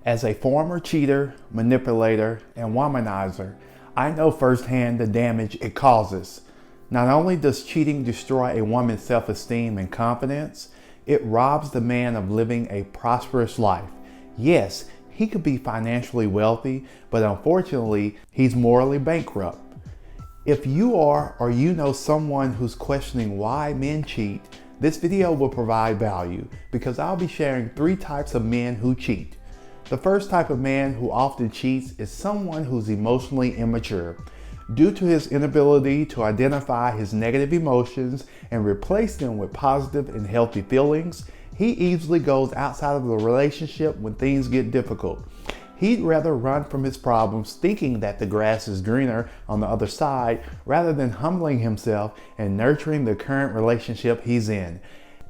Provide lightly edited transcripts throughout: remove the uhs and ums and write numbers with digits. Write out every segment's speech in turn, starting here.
As a former cheater, manipulator, and womanizer, I know firsthand the damage it causes. Not only does cheating destroy a woman's self-esteem and confidence, it robs the man of living a prosperous life. Yes, he could be financially wealthy, but unfortunately, he's morally bankrupt. If you are or you know someone who's questioning why men cheat, this video will provide value because I'll be sharing 3 types of men who cheat. The first type of man who often cheats is someone who's emotionally immature. Due to his inability to identify his negative emotions and replace them with positive and healthy feelings, he easily goes outside of the relationship when things get difficult. He'd rather run from his problems thinking that the grass is greener on the other side rather than humbling himself and nurturing the current relationship he's in.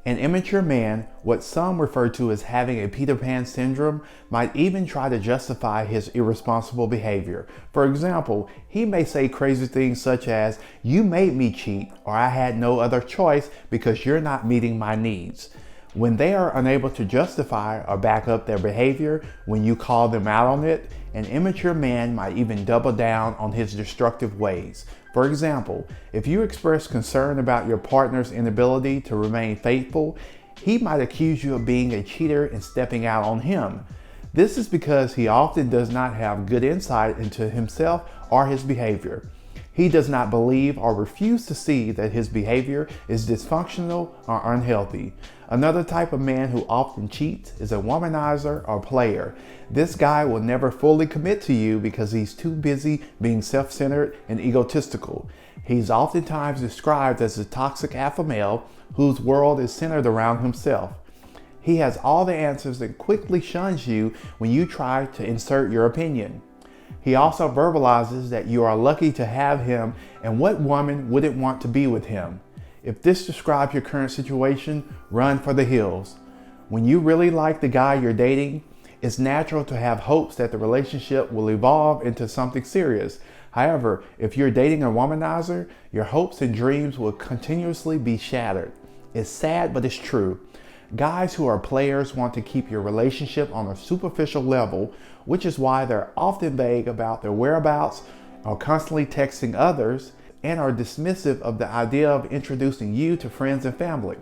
An immature man, what some refer to as having a Peter Pan syndrome, might even try to justify his irresponsible behavior. For example, he may say crazy things such as, "You made me cheat," or "I had no other choice because you're not meeting my needs." When they are unable to justify or back up their behavior when you call them out on it, an immature man might even double down on his destructive ways. For example, if you express concern about your partner's inability to remain faithful, he might accuse you of being a cheater and stepping out on him. This is because he often does not have good insight into himself or his behavior. He does not believe or refuse to see that his behavior is dysfunctional or unhealthy. Another type of man who often cheats is a womanizer or player. This guy will never fully commit to you because he's too busy being self-centered and egotistical. He's oftentimes described as a toxic alpha male whose world is centered around himself. He has all the answers and quickly shuns you when you try to insert your opinion. He also verbalizes that you are lucky to have him, and what woman wouldn't want to be with him? If this describes your current situation, run for the hills. When you really like the guy you're dating, it's natural to have hopes that the relationship will evolve into something serious. However, if you're dating a womanizer, your hopes and dreams will continuously be shattered. It's sad, but it's true. Guys who are players want to keep your relationship on a superficial level, which is why they're often vague about their whereabouts, are constantly texting others, and are dismissive of the idea of introducing you to friends and family.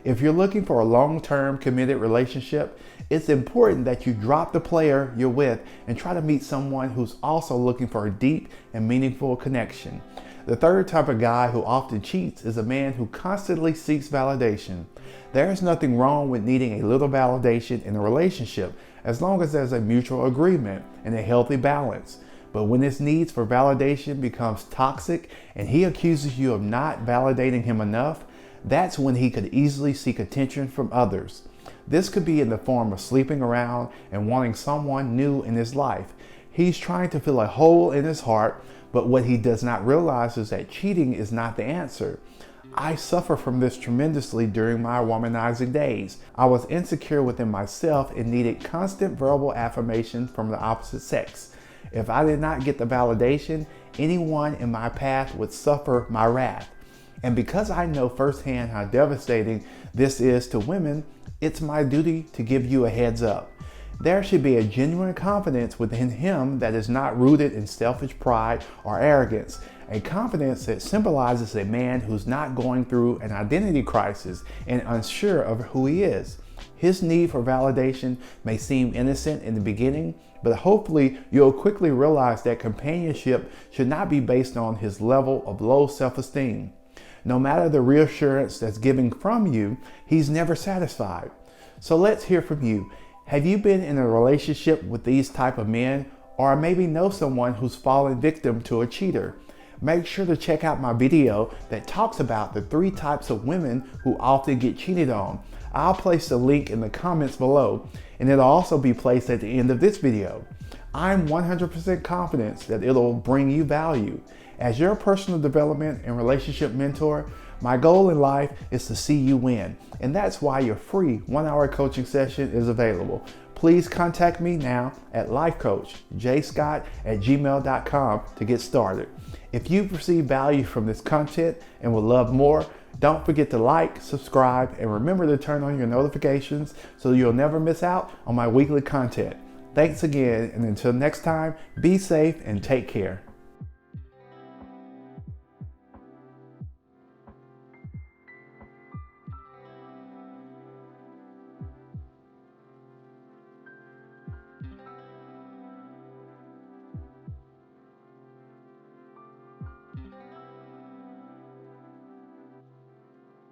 If you're looking for a long-term committed relationship, it's important that you drop the player you're with and try to meet someone who's also looking for a deep and meaningful connection. The third type of guy who often cheats is a man who constantly seeks validation. There's nothing wrong with needing a little validation in a relationship as long as there's a mutual agreement and a healthy balance. But when his needs for validation becomes toxic and he accuses you of not validating him enough, that's when he could easily seek attention from others. This could be in the form of sleeping around and wanting someone new in his life. He's trying to fill a hole in his heart, but what he does not realize is that cheating is not the answer. I suffer from this tremendously during my womanizing days. I was insecure within myself and needed constant verbal affirmation from the opposite sex. If I did not get the validation, anyone in my path would suffer my wrath. And because I know firsthand how devastating this is to women, it's my duty to give you a heads up. There should be a genuine confidence within him that is not rooted in selfish pride or arrogance, a confidence that symbolizes a man who's not going through an identity crisis and unsure of who he is. His need for validation may seem innocent in the beginning, but hopefully you'll quickly realize that companionship should not be based on his level of low self-esteem. No matter the reassurance that's given from you, he's never satisfied. So let's hear from you. Have you been in a relationship with these type of men, or maybe know someone who's fallen victim to a cheater? Make sure to check out my video that talks about the 3 types of women who often get cheated on. I'll place the link in the comments below, and it'll also be placed at the end of this video. I'm 100% confident that it'll bring you value. As your personal development and relationship mentor, my goal in life is to see you win, and that's why your free 1-hour coaching session is available. Please contact me now at lifecoachjscott@gmail.com to get started. If you've received value from this content and would love more, don't forget to like, subscribe, and remember to turn on your notifications so you'll never miss out on my weekly content. Thanks again, and until next time, be safe and take care.